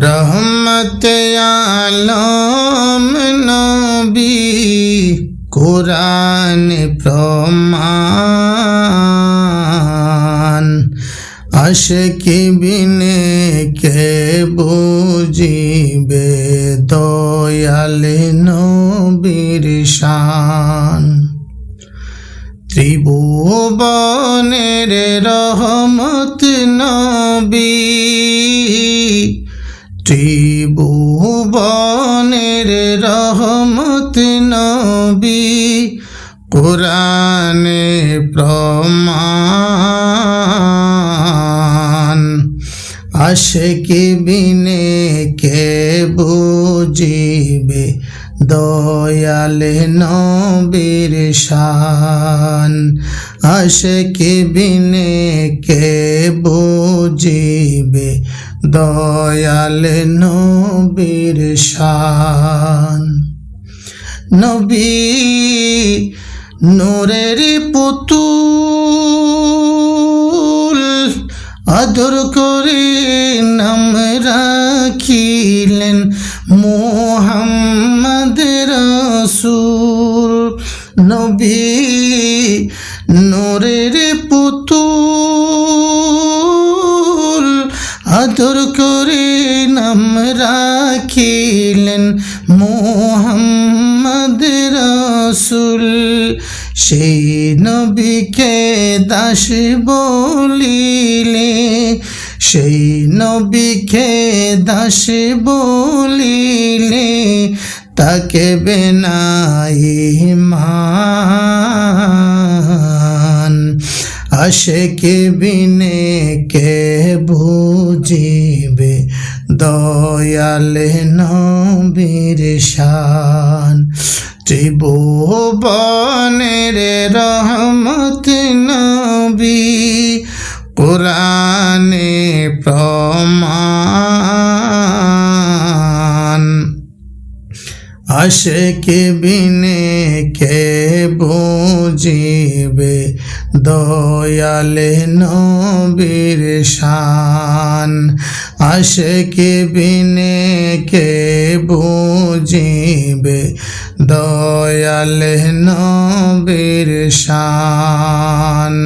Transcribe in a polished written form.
রহমতে আলম নবী কুরআন প্রমাণ আশিকি বিনে কে বুঝিবে দয়াল নবীর শান ত্রিভুবনের রহমত নবী ত্রিভুবনের রহমত নবী কুরআনে প্রমাণ আশিকি বিনে কে বুঝিবে দয়াল নবীর শান আশিকি বিনে কে বুঝিবে দয়াল নবীর শান নবী নূরের পুতুল আদর করে নাম রাখিলেন মুহাম্মদ রাসূল নবী নূরের পুতুল আদর করে নাম রাখিলেন মুহাম্মদ রাসূল সেই নবীকে দাস বলিলে সেই নবীকে দাস বলিলে তাকে বেনাই মান আশিকি বিনে কে বুঝিবে দয়াল নবীর শান ত্রিভুবনের রহমত নবী কুরআনে প্রমাণ আশিকি বিনে কে বুঝিবে দয়াল নবীর শান আশিকি বিনে কে বুঝিবে দয়াল নবীর শান।